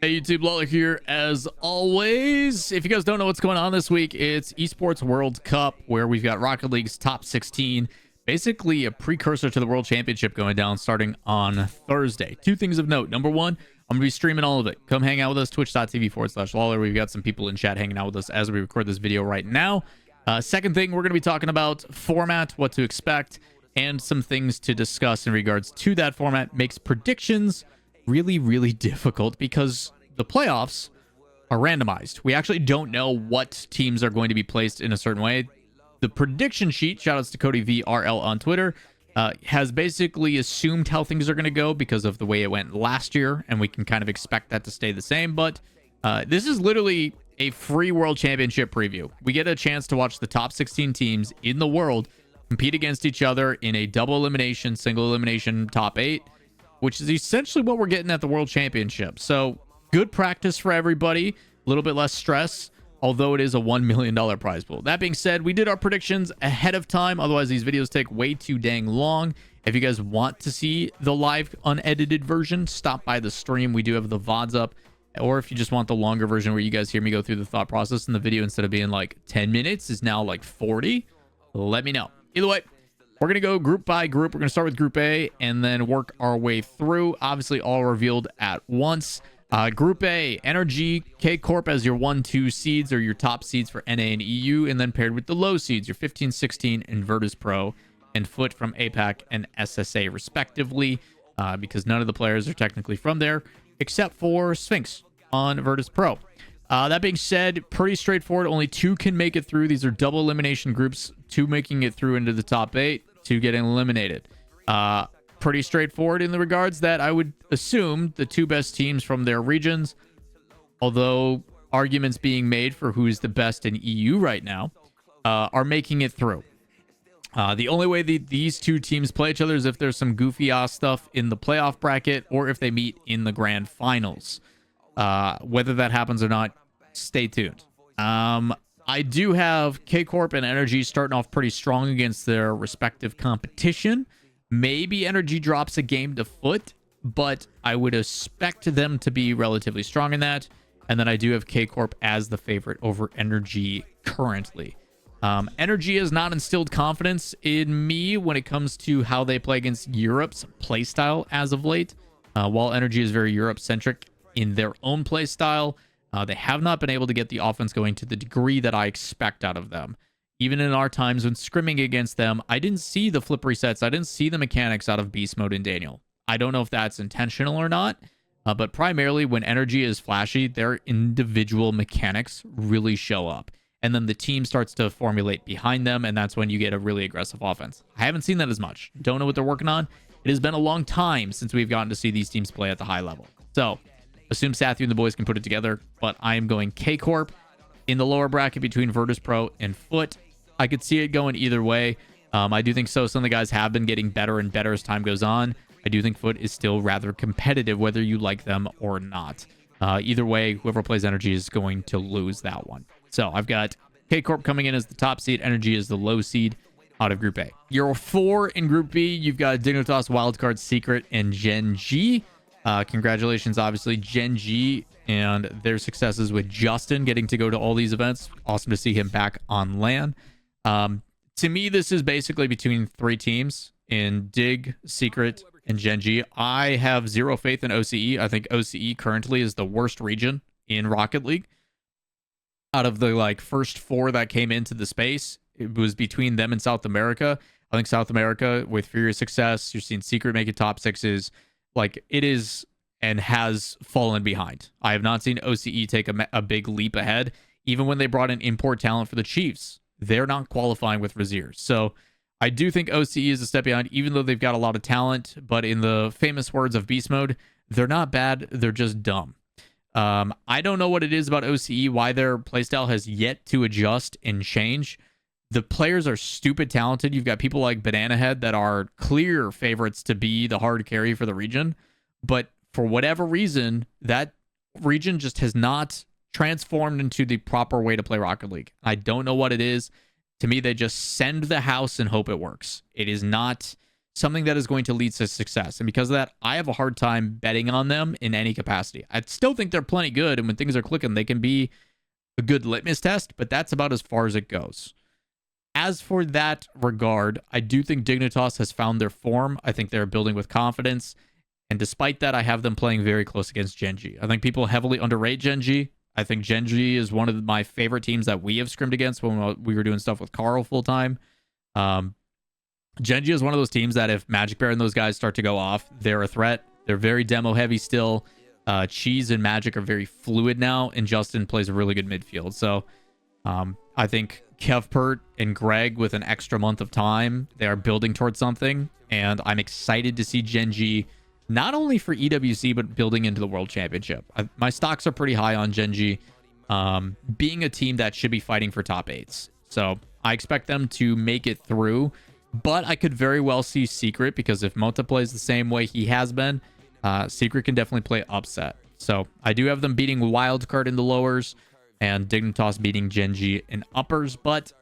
Hey YouTube, Lawler here as always. If you guys don't know what's going on this week, it's Esports World Cup, where we've got Rocket League's top 16, basically a precursor to the World Championship going down starting on Thursday. Two things of note. Number one, I'm going to be streaming all of it. Come hang out with us, twitch.tv/Lawler. We've got some people in chat hanging out with us as we record this video right now. Second thing, we're going to be talking about format, what to expect, and some things to discuss in regards to that format. Makes predictions really difficult because the playoffs are randomized. We actually don't know what teams are going to be placed in a certain way. The prediction sheet, shoutouts to Cody VRL on Twitter, has basically assumed how things are going to go because of the way it went last year, and we can kind of expect that to stay the same. But this is literally a free World Championship preview. We get a chance to watch the top 16 teams in the world compete against each other in a double elimination, single elimination top 8, which is essentially what we're getting at the World Championship. So good practice for everybody, a little bit less stress, although it is a $1 million prize pool. That being said, we did our predictions ahead of time. Otherwise, these videos take way too dang long. If you guys want to see the live unedited version, stop by the stream. We do have the VODs up. Or if you just want the longer version where you guys hear me go through the thought process in the video instead of being like 10 minutes is now like 40, let me know. Either way, we're going to go group by group. We're going to start with Group A and then work our way through. Obviously, all revealed at once. Group A, Energy, K-Corp as your 1-2 seeds or your top seeds for NA and EU, and then paired with the low seeds, your 15-16 and Virtus.pro, and Foot from APAC and SSA respectively, because none of the players are technically from there, except for Sphinx on Virtus.pro. That being said, pretty straightforward. Only 2 can make it through. These are double elimination groups, 2 making it through into the top 8, 2 getting eliminated. Pretty straightforward in the regards that I would assume the 2 best teams from their regions, although arguments being made for who's the best in EU right now, are making it through. The only way these 2 teams play each other is if there's some goofy ass stuff in the playoff bracket or if they meet in the grand finals. Whether that happens or not, stay tuned. I do have K-Corp and Energy starting off pretty strong against their respective competition. Maybe Energy drops a game to Foot, but I would expect them to be relatively strong in that. And then I do have K-Corp as the favorite over Energy currently. Energy has not instilled confidence in me when it comes to how they play against Europe's playstyle as of late. While Energy is very Europe-centric in their own playstyle, they have not been able to get the offense going to the degree that I expect out of them. Even in our times when scrimming against them, I didn't see the flip resets. I didn't see the mechanics out of Beast Mode and Daniel. I don't know if that's intentional or not, but primarily when Energy is flashy, their individual mechanics really show up. And then the team starts to formulate behind them, and that's when you get a really aggressive offense. I haven't seen that as much. Don't know what they're working on. It has been a long time since we've gotten to see these teams play at the high level. So, assume Sathu and the boys can put it together, but I am going K-Corp in the lower bracket between Virtus.pro and Foot. I could see it going either way. I do think so. Some of the guys have been getting better and better as time goes on. I do think Foot is still rather competitive, whether you like them or not. Either way, whoever plays Energy is going to lose that one. So I've got K-Corp coming in as the top seed. Energy is the low seed out of Group A. Your 4 in Group B, you've got Dignitas, Wildcard, Secret, and Gen G. Congratulations, obviously, Gen G and their successes with Justin getting to go to all these events. Awesome to see him back on LAN. To me, this is basically between 3 teams in Dig, Secret, and Gen G. I have zero faith in OCE. I think OCE currently is the worst region in Rocket League. Out of the first 4 that came into the space, it was between them and South America. I think South America, with furious success, you're seeing Secret making top 6s. It is and has fallen behind. I have not seen OCE take a big leap ahead. Even when they brought in import talent for the Chiefs, they're not qualifying with Razier. So I do think OCE is a step behind, even though they've got a lot of talent. But in the famous words of Beast Mode, they're not bad. They're just dumb. I don't know what it is about OCE, why their playstyle has yet to adjust and change. The players are stupid talented. You've got people like Banana Head that are clear favorites to be the hard carry for the region. But for whatever reason, that region just has not transformed into the proper way to play Rocket League. I don't know what it is. To me, they just send the house and hope it works. It is not something that is going to lead to success. And because of that, I have a hard time betting on them in any capacity. I still think they're plenty good, and when things are clicking, they can be a good litmus test, but that's about as far as it goes. As for that regard, I do think Dignitas has found their form. I think they're building with confidence. And despite that, I have them playing very close against Gen G. I think people heavily underrate Gen G. I think Gen G is one of my favorite teams that we have scrimmed against when we were doing stuff with Carl full time. Gen G is one of those teams that if Magic Bear and those guys start to go off, they're a threat. They're very demo heavy still. Cheese and Magic are very fluid now, and Justin plays a really good midfield. So I think Kevpert and Greg, with an extra month of time, they are building towards something, and I'm excited to see Gen G not only for EWC, but building into the World Championship. My stocks are pretty high on Gen G, being a team that should be fighting for top 8s. So I expect them to make it through, but I could very well see Secret, because if Mota plays the same way he has been, Secret can definitely play upset. So I do have them beating Wildcard in the lowers and Dignitas beating Gen G in uppers, but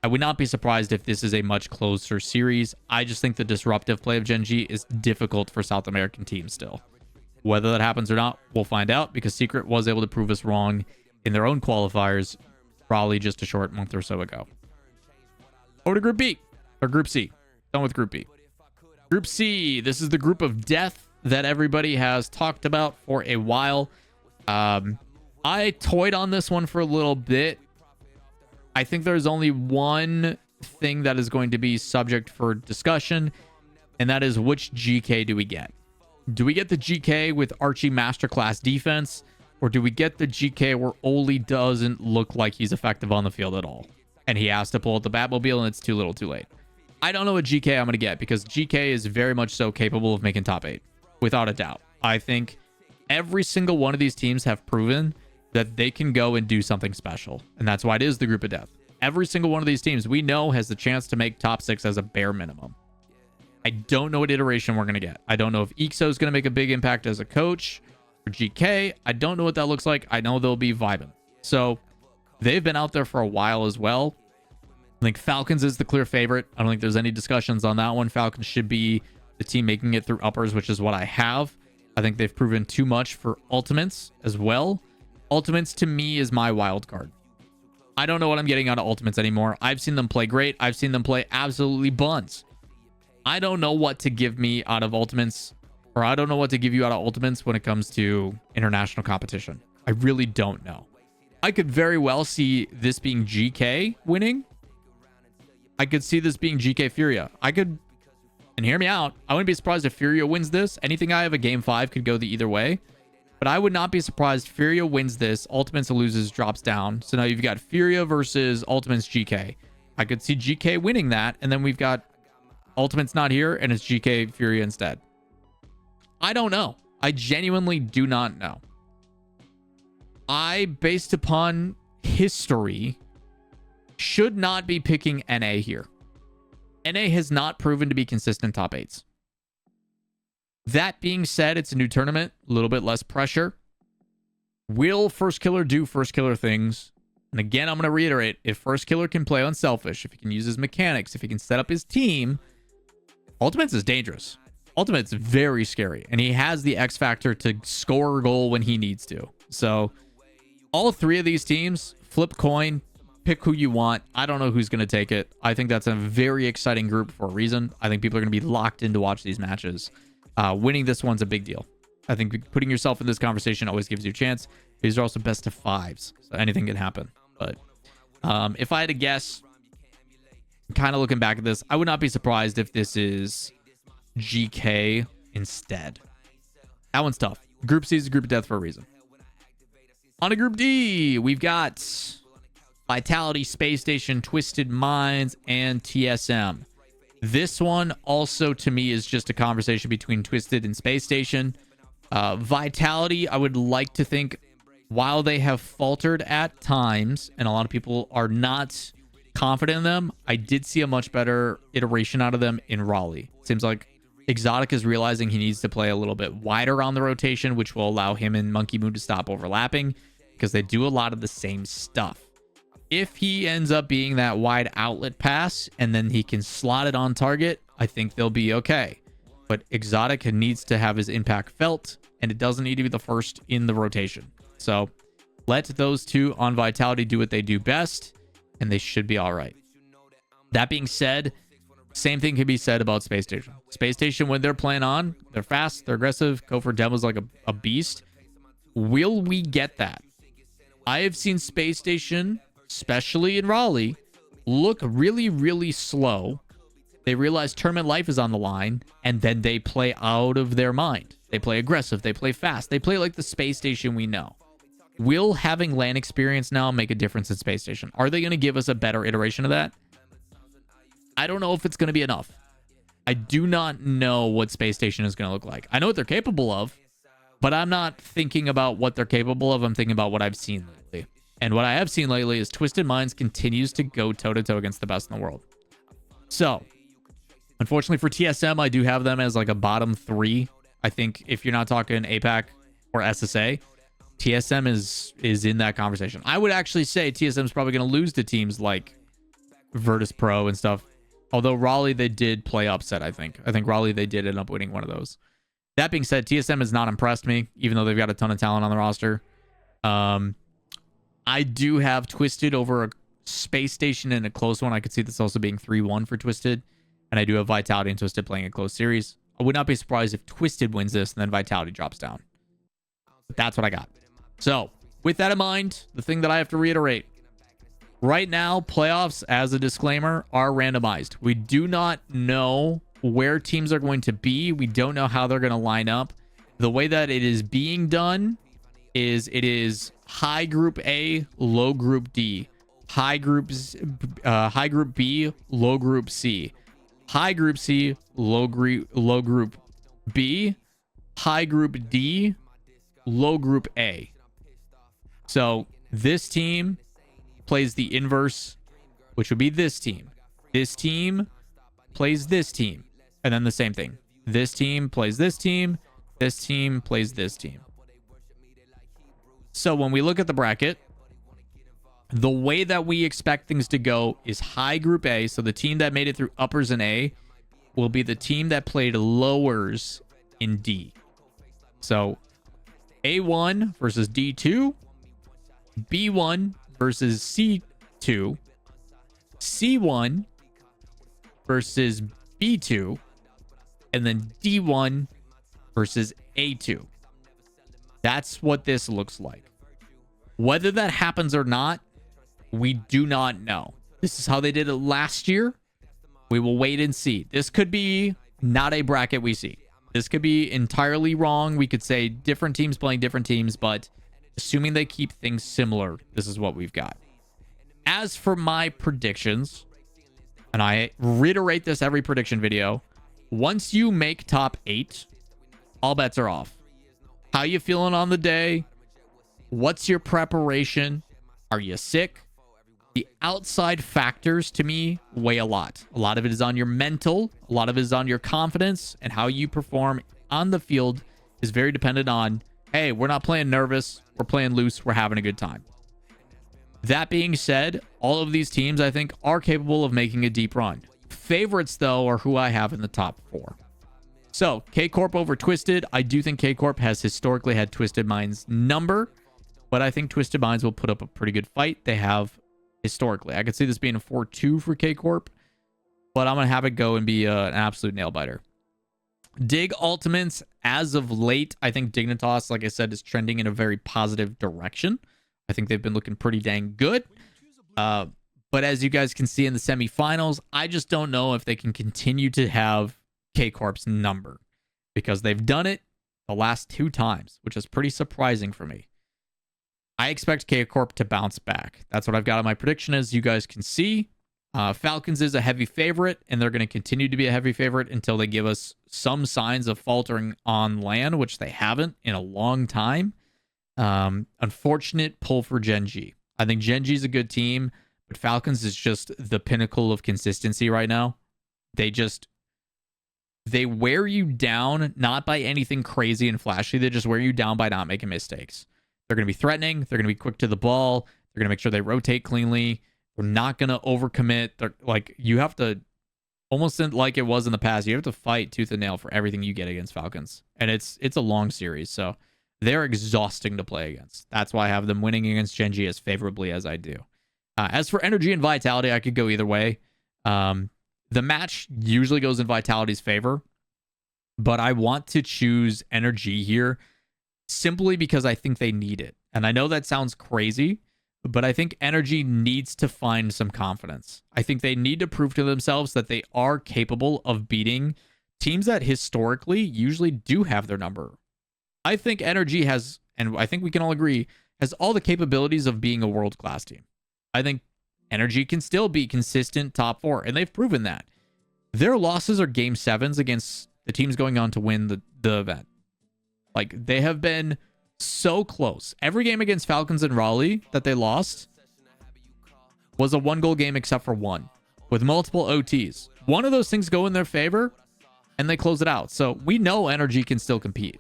I would not be surprised if this is a much closer series. I just think the disruptive play of Gen G is difficult for South American teams still. Whether that happens or not, we'll find out, because Secret was able to prove us wrong in their own qualifiers probably just a short month or so ago. Over to Group B, or Group C. Done with Group B. Group C, this is the group of death that everybody has talked about for a while. I toyed on this one for a little bit. I think there's only one thing that is going to be subject for discussion, and that is which GK do we get? Do we get the GK with Archie Masterclass defense, or do we get the GK where Oli doesn't look like he's effective on the field at all, and he has to pull out the Batmobile and it's too little too late? I don't know what GK I'm going to get, because GK is very much so capable of making top 8, without a doubt. I think every single one of these teams have proven that they can go and do something special. And that's why it is the group of death. Every single one of these teams we know has the chance to make top 6 as a bare minimum. I don't know what iteration we're going to get. I don't know if Ixo is going to make a big impact as a coach for GK. I don't know what that looks like. I know they'll be vibing. So they've been out there for a while as well. I think Falcons is the clear favorite. I don't think there's any discussions on that one. Falcons should be the team making it through uppers, which is what I have. I think they've proven too much for Ultimates as well. Ultimates to me is my wild card. I don't know what I'm getting out of Ultimates anymore. I've seen them play great. I've seen them play absolutely buns. I don't know what to give me out of Ultimates, or I don't know what to give you out of Ultimates when it comes to international competition. I really don't know. I could very well see this being GK winning. I could see this being GK Furia. And hear me out, I wouldn't be surprised if Furia wins this. Anything I have a game 5 could go the either way. But I would not be surprised Furia wins this, Ultimates loses, drops down. So now you've got Furia versus Ultimates GK. I could see GK winning that, and then we've got Ultimates not here, and it's GK Furia instead. I don't know. I genuinely do not know. I, based upon history, should not be picking NA here. NA has not proven to be consistent top 8s. That being said, it's a new tournament, a little bit less pressure. Will First Killer do First Killer things? And again, I'm going to reiterate, if First Killer can play unselfish, if he can use his mechanics, if he can set up his team, Ultimates is dangerous. Ultimate's very scary, and he has the X factor to score a goal when he needs to. So all 3 of these teams, flip coin, pick who you want. I don't know who's going to take it. I think that's a very exciting group for a reason. I think people are going to be locked in to watch these matches. Winning this one's a big deal. I think putting yourself in this conversation always gives you a chance. These are also best of 5s, so anything can happen. But if I had to guess, kind of looking back at this, I would not be surprised if this is GK instead. That one's tough. Group C is a group of death for a reason. On to Group D, we've got Vitality, Space Station, Twisted Minds, and TSM. This one also, to me, is just a conversation between Twisted and Space Station. Vitality, I would like to think, while they have faltered at times, and a lot of people are not confident in them, I did see a much better iteration out of them in Raleigh. Seems like Exotic is realizing he needs to play a little bit wider on the rotation, which will allow him and Monkey Moon to stop overlapping, because they do a lot of the same stuff. If he ends up being that wide outlet pass and then he can slot it on target, I think they'll be okay. But Exotic needs to have his impact felt, and it doesn't need to be the first in the rotation. So let those two on Vitality do what they do best, and they should be all right. That being said, same thing can be said about Space Station. Space Station, when they're playing on, they're fast, they're aggressive, go for demos like a beast. Will we get that? I have seen Space Station, especially in Raleigh, look really, really slow. They realize tournament life is on the line, and then they play out of their mind. They play aggressive, they play fast, they play like the Space Station we know. Will having LAN experience now make a difference in Space Station? Are they going to give us a better iteration of that? I don't know if it's going to be enough. I do not know what Space Station is going to look like. I know what they're capable of, but I'm not thinking about what they're capable of. I'm thinking about what I've seen lately. And what I have seen lately is Twisted Minds continues to go toe-to-toe against the best in the world. So, unfortunately for TSM, I do have them as like a bottom 3. I think if you're not talking APAC or SSA, TSM is in that conversation. I would actually say TSM is probably going to lose to teams like Virtus Pro and stuff. Although Raleigh, they did play upset, I think. I think Raleigh, they did end up winning one of those. That being said, TSM has not impressed me, even though they've got a ton of talent on the roster. I do have Twisted over a Space Station in a close one. I could see this also being 3-1 for Twisted. And I do have Vitality and Twisted playing a close series. I would not be surprised if Twisted wins this and then Vitality drops down. But that's what I got. So, with that in mind, the thing that I have to reiterate. Right now, playoffs, as a disclaimer, are randomized. We do not know where teams are going to be. We don't know how they're going to line up. The way that it is being done is it is high group A, low group D. High group B, low group C. High group C, low group B. High group D, low group A. So this team plays the inverse, which would be this team. This team plays this team. And then the same thing. This team plays this team. This team plays this team. So when we look at the bracket, the way that we expect things to go is high group A. So the team that made it through uppers in A will be the team that played lowers in D. So A1 versus D2. B1 versus C2, C1 versus B2, and then D1 versus A2. That's what this looks like. Whether that happens or not, we do not know. This is how they did it last year. We will wait and see. This could be not a bracket we see. This could be entirely wrong. We could say different teams playing different teams, but assuming they keep things similar, this is what we've got. As for my predictions, and I reiterate this every prediction video, once you make top 8, all bets are off. How you feeling on the day? What's your preparation? Are you sick? The outside factors, to me, weigh a lot. A lot of it is on your mental. A lot of it is on your confidence, and how you perform on the field is very dependent on, hey, we're not playing nervous. We're playing loose. We're having a good time. That being said, all of these teams, I think, are capable of making a deep run. Favorites, though, are who I have in the top 4. So, K-Corp over Twisted. I do think K-Corp has historically had Twisted Minds' number, but I think Twisted Minds will put up a pretty good fight. They have historically. I could see this being a 4-2 for K-Corp, but I'm going to have it go and be an absolute nail-biter. Dig Ultimates, as of late, I think Dignitas, like I said, is trending in a very positive direction. I think they've been looking pretty dang good. But as you guys can see in the semifinals, I just don't know if they can continue to have K-Corp's number, because they've done it the last 2 times, which is pretty surprising for me. I expect K-Corp to bounce back. That's what I've got on my prediction, as you guys can see. Falcons is a heavy favorite, and they're going to continue to be a heavy favorite until they give us some signs of faltering on land, which they haven't in a long time. Unfortunate pull for Gen G. I think Gen G is a good team, but Falcons is just the pinnacle of consistency right now. They wear you down, not by anything crazy and flashy. They just wear you down by not making mistakes. They're going to be threatening. They're going to be quick to the ball. They're going to make sure they rotate cleanly. They're not going to overcommit. They're like, you have to almost like it was in the past. You have to fight tooth and nail for everything you get against Falcons, and it's a long series, so they're exhausting to play against. That's why I have them winning against Gen G as favorably as I do. As for energy and vitality, I could go either way. The match usually goes in vitality's favor, but I want to choose energy here simply because I think they need it. And I know that sounds crazy, but I think energy needs to find some confidence. I think they need to prove to themselves that they are capable of beating teams that historically usually do have their number. I think energy has, and I think we can all agree, has all the capabilities of being a world-class team. I think energy can still be consistent top 4, and they've proven that. Their losses are game 7s against the teams going on to win the event. Like, they have been so close. Every game against Falcons and Raleigh that they lost was a 1-goal game except for one, with multiple OTs. One of those things go in their favor, and they close it out. So we know energy can still compete.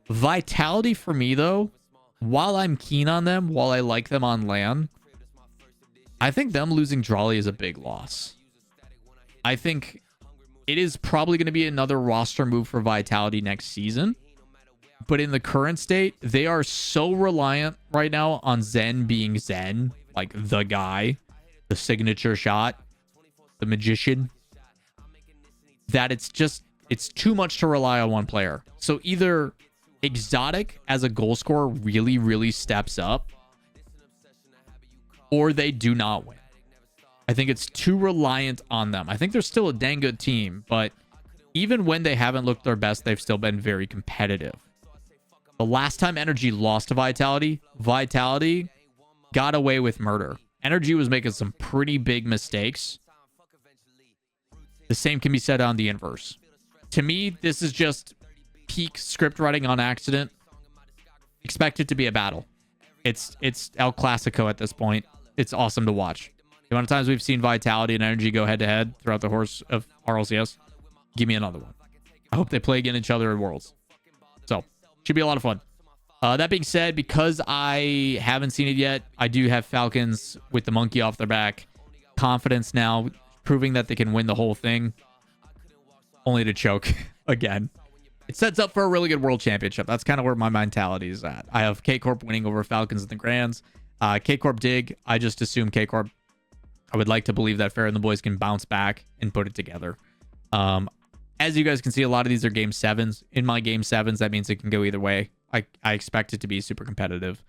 Vitality for me, though, while I'm keen on them, while I like them on LAN, I think them losing Raleigh is a big loss. I think it is probably going to be another roster move for Vitality next season. But in the current state, they are so reliant right now on Zen being Zen, like the guy, the signature shot, the magician, that it's too much to rely on one player. So either Exotic as a goal scorer really, really steps up, or they do not win. I think it's too reliant on them. I think they're still a dang good team, but even when they haven't looked their best, they've still been very competitive. The last time Energy lost to Vitality, Vitality got away with murder. Energy was making some pretty big mistakes. The same can be said on the inverse. To me, this is just peak script writing on accident. Expect it to be a battle. It's El Clasico at this point. It's awesome to watch. The amount of times we've seen Vitality and Energy go head-to-head throughout the course of RLCS, give me another one. I hope they play against each other in Worlds. So, should be a lot of fun. That being said, because I haven't seen it yet, I do have Falcons with the monkey off their back. Confidence now, proving that they can win the whole thing, only to choke again. It sets up for a really good world championship. That's kind of where my mentality is at. I have K-Corp winning over Falcons in the Grands. K-Corp dig. I just assume K-Corp. I would like to believe that Fair and the boys can bounce back and put it together. As you guys can see, a lot of these are game 7s. In my game 7s, that means it can go either way. I expect it to be super competitive.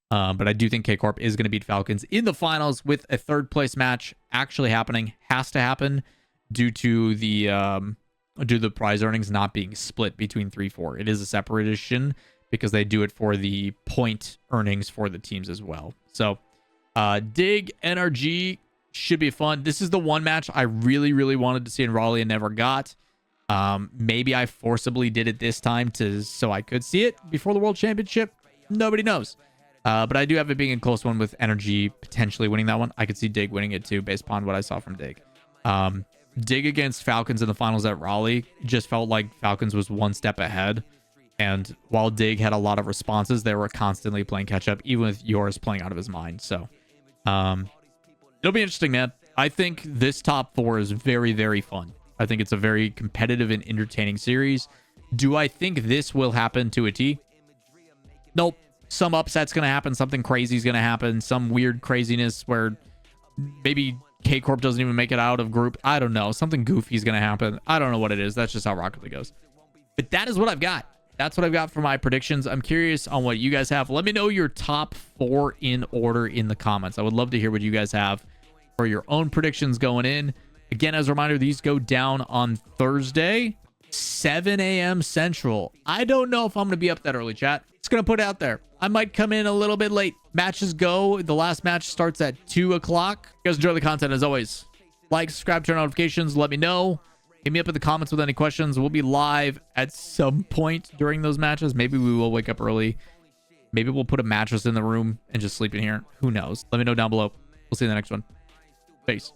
But I do think K-Corp is going to beat Falcons in the finals with a third place match actually happening. Has to happen due to the prize earnings not being split between 3-4. It is a separation because they do it for the point earnings for the teams as well. So Dig, NRG should be fun. This is the one match I really, really wanted to see in Raleigh and never got. Maybe I forcibly did it this time so I could see it before the World Championship. Nobody knows. But I do have it being a close one with Energy potentially winning that one. I could see Dig winning it too, based upon what I saw from Dig. Dig against Falcons in the finals at Raleigh just felt like Falcons was one step ahead. And while Dig had a lot of responses, they were constantly playing catch up, even with yours playing out of his mind. So it'll be interesting, man. I think this top 4 is very, very fun. I think it's a very competitive and entertaining series. Do I think this will happen to a T? Nope. Some upset's going to happen. Something crazy is going to happen. Some weird craziness where maybe K-Corp doesn't even make it out of group. I don't know. Something goofy is going to happen. I don't know what it is. That's just how Rocket League goes. But that is what I've got. That's what I've got for my predictions. I'm curious on what you guys have. Let me know your top 4 in order in the comments. I would love to hear what you guys have for your own predictions going in. Again, as a reminder, these go down on Thursday, 7 a.m. Central. I don't know if I'm going to be up that early, chat. Just going to put it out there. I might come in a little bit late. Matches go. The last match starts at 2 o'clock. You guys enjoy the content as always. Like, subscribe, turn on notifications. Let me know. Hit me up in the comments with any questions. We'll be live at some point during those matches. Maybe we will wake up early. Maybe we'll put a mattress in the room and just sleep in here. Who knows? Let me know down below. We'll see you in the next one. Peace.